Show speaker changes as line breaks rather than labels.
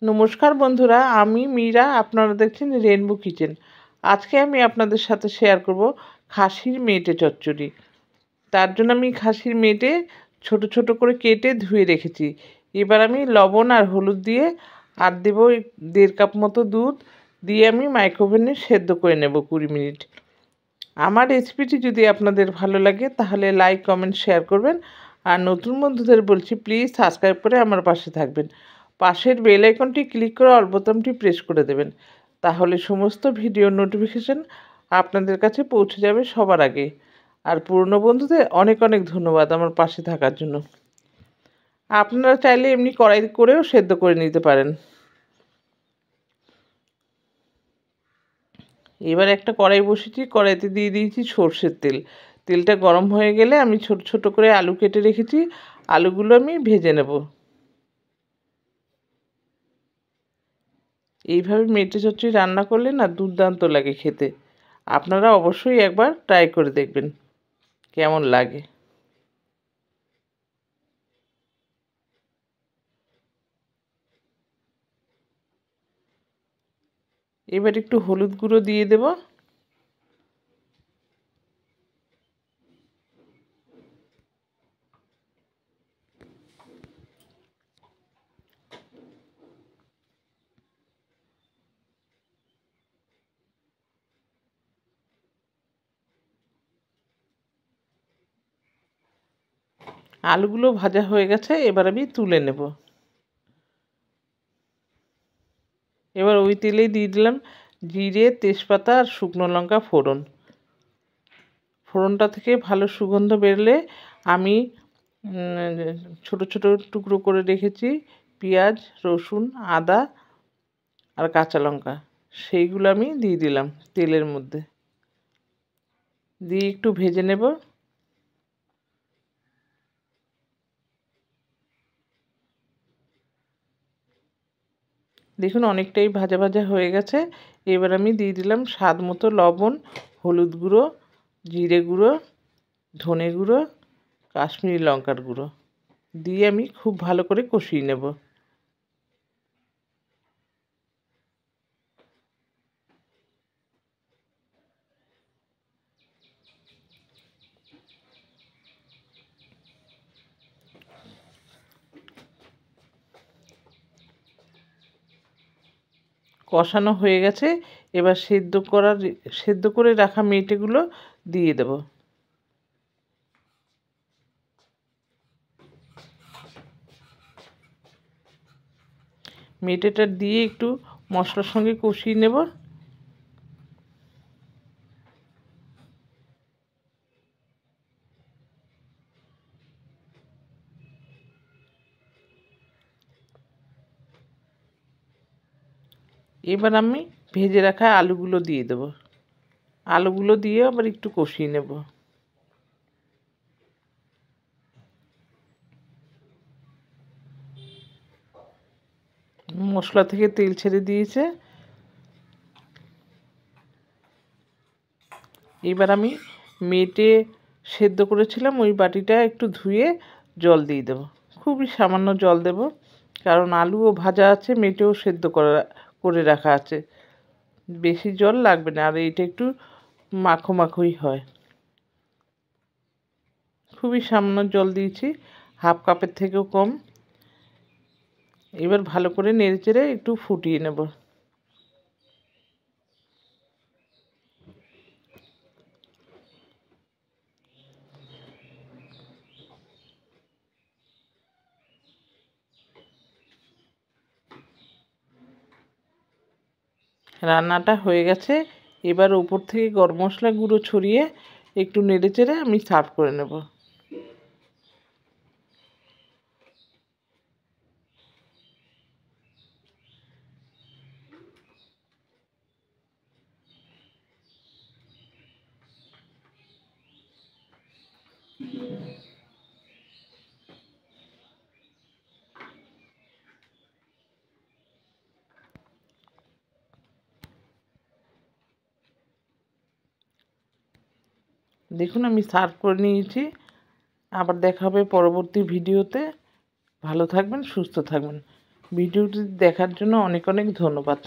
নমস্কার বন্ধুরা, আমি মীরা। আপনারা দেখছেন রেনবো কিচেন। আজকে আমি আপনাদের সাথে শেয়ার করব খাসির মেটে চচ্চড়ি। তার জন্য আমি খাসির মেটে ছোট ছোট করে কেটে ধুয়ে রেখেছি। এবার আমি লবণ আর হলুদ দিয়ে আর দেবো 1.5 কাপ মতো দুধ দিয়ে আমি মাইক্রোওভেনে সেদ্ধ করে নেব 20 মিনিট। আমার রেসিপিটি যদি আপনাদের ভালো লাগে তাহলে লাইক, কমেন্ট, শেয়ার করবেন। আর নতুন বন্ধুদের বলছি, প্লিজ সাবস্ক্রাইব করে আমার পাশে থাকবেন। পাশের বেল আইকনটি ক্লিক করে অল বোতামটি প্রেস করে দেবেন, তাহলে সমস্ত ভিডিওর নোটিফিকেশন আপনাদের কাছে পৌঁছে যাবে সবার আগে। আর পুরনো বন্ধুদের অনেক অনেক ধন্যবাদ আমার পাশে থাকার জন্য। আপনারা চাইলে এমনি কড়াই করেও সেদ্ধ করে নিতে পারেন। এবার একটা কড়াই বসিয়েছি, কড়াইতে দিয়ে দিয়েছি সর্ষের তেল। তেলটা গরম হয়ে গেলে আমি ছোট ছোট করে আলু কেটে রেখেছি, আলুগুলো আমি ভেজে নেব। এইভাবে মেটে চচ্চড়ি রান্না করলে না দুর্দান্ত লাগে খেতে। আপনারা অবশ্যই একবার ট্রাই করে দেখবেন কেমন লাগে। এবার একটু হলুদ গুঁড়ো দিয়ে দেব। আলুগুলো ভাজা হয়ে গেছে, এবার আমি তুলে নেব। এবার ওই তেলেই দিয়ে দিলাম জিরে, তেজপাতা আর শুকনো লঙ্কা ফোড়ন। ফোড়নটা থেকে ভালো সুগন্ধ বেরোলে আমি ছোট ছোট টুকরো করে রেখেছি পেঁয়াজ, রসুন, আদা আর কাঁচা লঙ্কা, সেইগুলো আমি দিয়ে দিলাম তেলের মধ্যে, দিয়ে একটু ভেজে নেব। দেখুন অনেকটাই ভাজা ভাজা হয়ে গেছে। এবার আমি দিয়ে দিলাম স্বাদ মতো লবণ, হলুদ গুঁড়ো, জিরে গুঁড়ো, ধনে গুঁড়ো, কাশ্মীরি লঙ্কার গুঁড়ো দিয়ে আমি খুব ভালো করে কষিয়ে নেব। কষানো হয়ে গেছে, এবার সেদ্ধ করে রাখা মেটেগুলো দিয়ে দেব। মেটেটা দিয়ে একটু মশলার সঙ্গে কষিয়ে নেব। এবার আমি ভেজে রাখা আলুগুলো দিয়ে দেব। আলুগুলো দিয়ে আবার একটু কষিয়ে নেব। মশলা থেকে তেল ছেড়ে দিয়েছে। এবার আমি মেটে সেদ্ধ করেছিলাম ওই বাটিটা একটু ধুয়ে জল দিয়ে দেবো। খুবই সামান্য জল দেব, কারণ আলুও ভাজা আছে, মেটেও সেদ্ধ করে রাখা আছে। বেশি জল লাগবে না, আর এইটা একটু মাখো মাখোই হয়। খুবই সামান্য জল দিয়েছি, হাফ কাপের থেকেও কম। এবার ভালো করে নেড়েচেড়ে একটু ফুটিয়ে নেব। রান্নাটা হয়ে গেছে। এবার উপর থেকে গরম মশলা গুঁড়ো ছড়িয়ে একটু নেড়েচেড়ে আমি সার্ভ করে নেব। দেখুন আমি সার্ভ করে নিয়েছি। আবার দেখা হবে পরবর্তী ভিডিওতে। ভালো থাকবেন, সুস্থ থাকবেন। ভিডিওটি দেখার জন্য অনেক অনেক ধন্যবাদ।